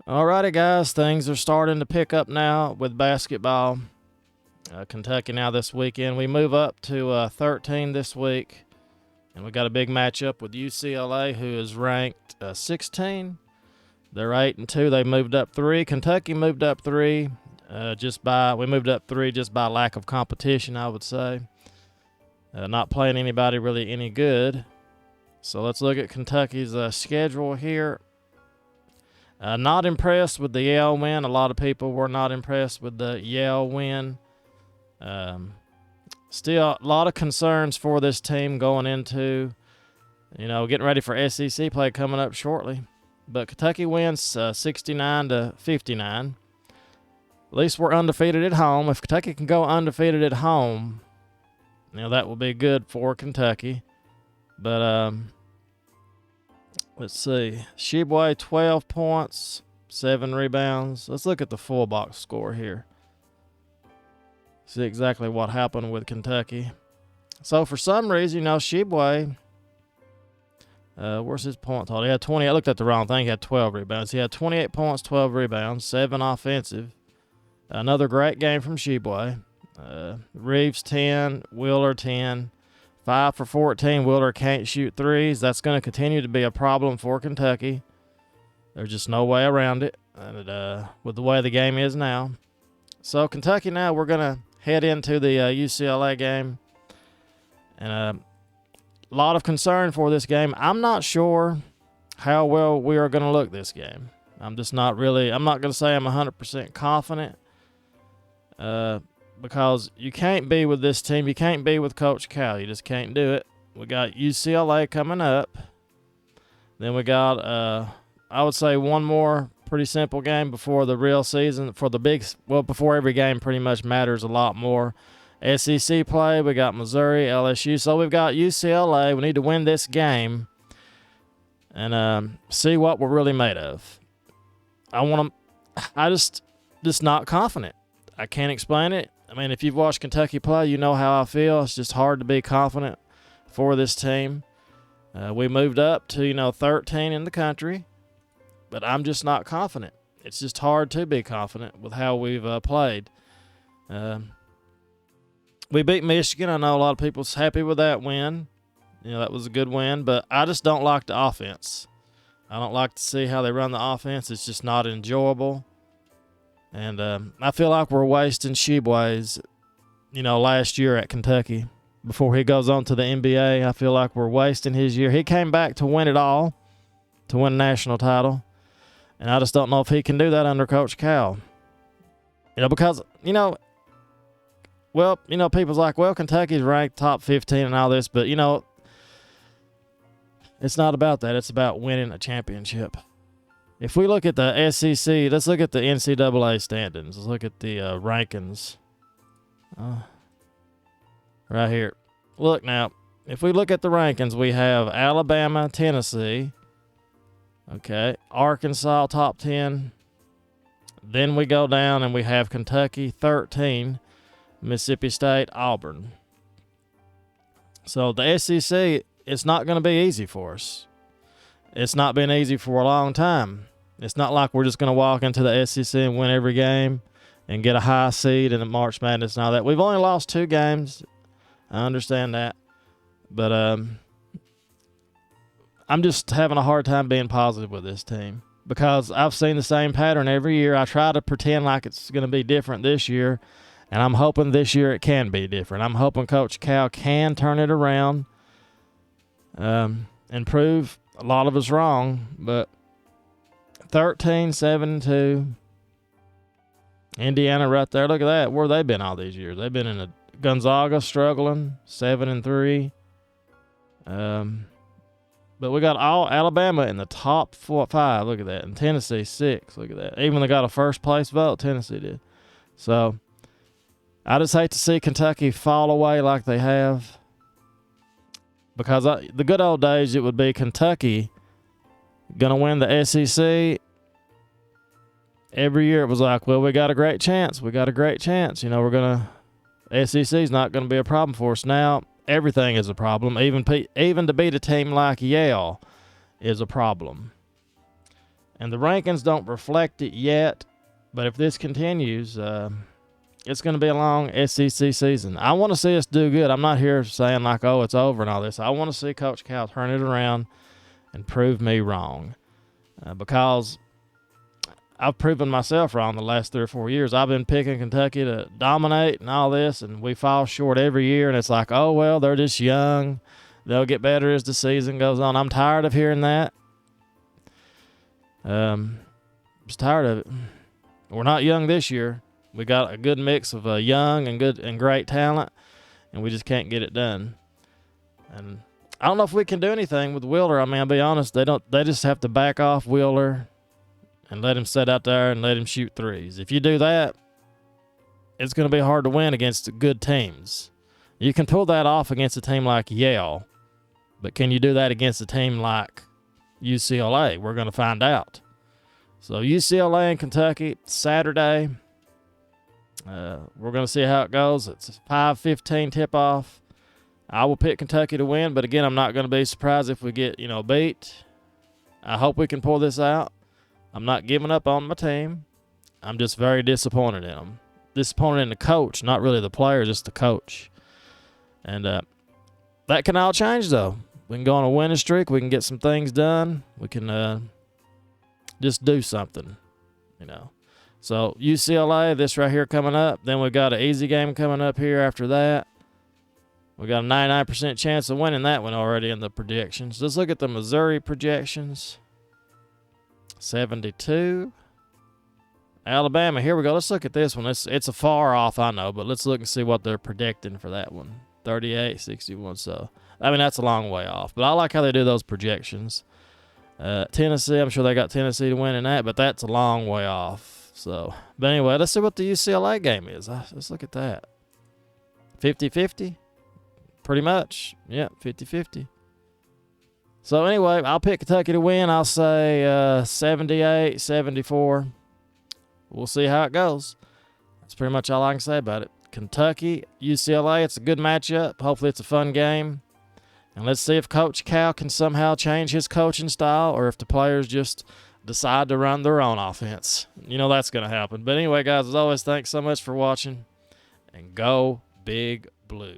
Alrighty, guys, things are starting to pick up now with basketball. Kentucky now this weekend. We move up to 13 this week, and we got a big matchup with UCLA, who is ranked 16. They're 8-2. They moved up 3. Kentucky moved up 3. We moved up 3 just by lack of competition, I would say. Not playing anybody really any good. So let's look at Kentucky's schedule here. Not impressed with the Yale win. A lot of people were not impressed with the Yale win. Still a lot of concerns for this team going into, getting ready for SEC play coming up shortly. But Kentucky wins 69-59. At least we're undefeated at home. If Kentucky can go undefeated at home, that will be good for Kentucky. But let's see. Sheboy, 12 points, 7 rebounds. Let's look at the full box score here. See exactly what happened with Kentucky. So for some reason, Sheboy, where's his point total? He had 20. I looked at the wrong thing. He had 12 rebounds. He had 28 points, 12 rebounds, 7 offensive. Another great game from Sheboy. Reeves 10, Wheeler 10. 5 for 14. Wheeler can't shoot threes. That's going to continue to be a problem for Kentucky. There's just no way around it, and with the way the game is now. So Kentucky now, we're going to head into the UCLA game. And a lot of concern for this game. I'm not sure how well we are going to look this game. I'm not going to say I'm 100% confident. Because you can't be with this team. You can't be with Coach Cal. You just can't do it. We got UCLA coming up. Then we got, I would say, one more pretty simple game before the real season. Before every game pretty much matters a lot more. SEC play, we got Missouri, LSU. So we've got UCLA. We need to win this game and see what we're really made of. I just not confident. I can't explain it. I mean, if you've watched Kentucky play, you know how I feel. It's just hard to be confident for this team. We moved up to, 13 in the country, but I'm just not confident. It's just hard to be confident with how we've played. We beat Michigan. I know a lot of people's happy with that win. That was a good win, but I just don't like the offense. I don't like to see how they run the offense. It's just not enjoyable. And I feel like we're wasting Sheboy's, last year at Kentucky. Before he goes on to the NBA, I feel like we're wasting his year. He came back to win it all, to win a national title. And I just don't know if he can do that under Coach Cal. Because, people's like, well, Kentucky's ranked top 15 and all this. But, it's not about that. It's about winning a championship. If we look at the SEC, let's look at the NCAA standings. Let's look at the rankings. Right here. Look now, if we look at the rankings, we have Alabama, Tennessee. Okay, Arkansas, top 10. Then we go down and we have Kentucky, 13. Mississippi State, Auburn. So the SEC, it's not going to be easy for us. It's not been easy for a long time. It's not like we're just going to walk into the SEC and win every game and get a high seed in the March Madness and all that. We've only lost 2 games. I understand that. But I'm just having a hard time being positive with this team because I've seen the same pattern every year. I try to pretend like it's going to be different this year, and I'm hoping this year it can be different. I'm hoping Coach Cal can turn it around and prove a lot of us wrong, but 13-7-2. Indiana right there. Look at that. Where they been all these years? They've been in a Gonzaga struggling, 7-3. But we got all Alabama in the top 5. Look at that. And Tennessee 6. Look at that. Even they got a first place vote. Tennessee did. So I just hate to see Kentucky fall away like they have. Because the good old days, it would be Kentucky going to win the SEC. Every year it was like, well, we got a great chance. We got a great chance. We're going to – SEC's not going to be a problem for us. Now everything is a problem. Even to beat a team like Yale is a problem. And the rankings don't reflect it yet, but if this continues, it's going to be a long SEC season. I want to see us do good. I'm not here saying like, oh, it's over and all this. I want to see Coach Cal turn it around and prove me wrong, because I've proven myself wrong the last 3 or 4 years. I've been picking Kentucky to dominate and all this, and we fall short every year, and it's like, oh, well, they're just young. They'll get better as the season goes on. I'm tired of hearing that. Just tired of it. We're not young this year. We got a good mix of young and good and great talent, and we just can't get it done. And I don't know if we can do anything with Wheeler. I mean, I'll be honest, they just have to back off Wheeler and let him sit out there and let him shoot threes. If you do that, it's going to be hard to win against good teams. You can pull that off against a team like Yale, but can you do that against a team like UCLA? We're going to find out. So UCLA and Kentucky, Saturday. We're going to see how it goes. It's a 5:15 tip-off. I will pick Kentucky to win, but again, I'm not going to be surprised if we get, beat. I hope we can pull this out. I'm not giving up on my team. I'm just very disappointed in them. Disappointed in the coach, not really the player, just the coach. And that can all change, though. We can go on a winning streak. We can get some things done. We can just do something, So UCLA, this right here coming up. Then we've got an easy game coming up here after that. We got a 99% chance of winning that one already in the projections. Let's look at the Missouri projections. 72. Alabama, here we go. Let's look at this one. It's a far off, I know, but let's look and see what they're predicting for that one. 38, 61. So, that's a long way off. But I like how they do those projections. Tennessee, I'm sure they got Tennessee to win in that, but that's a long way off. So, but anyway, let's see what the UCLA game is. Let's look at that. 50-50? Pretty much. Yeah, 50-50. So anyway, I'll pick Kentucky to win. I'll say 78-74. We'll see how it goes. That's pretty much all I can say about it. Kentucky, UCLA, it's a good matchup. Hopefully it's a fun game. And let's see if Coach Cal can somehow change his coaching style, or if the players just decide to run their own offense. That's going to happen. But anyway, guys, as always, thanks so much for watching. And go Big Blue.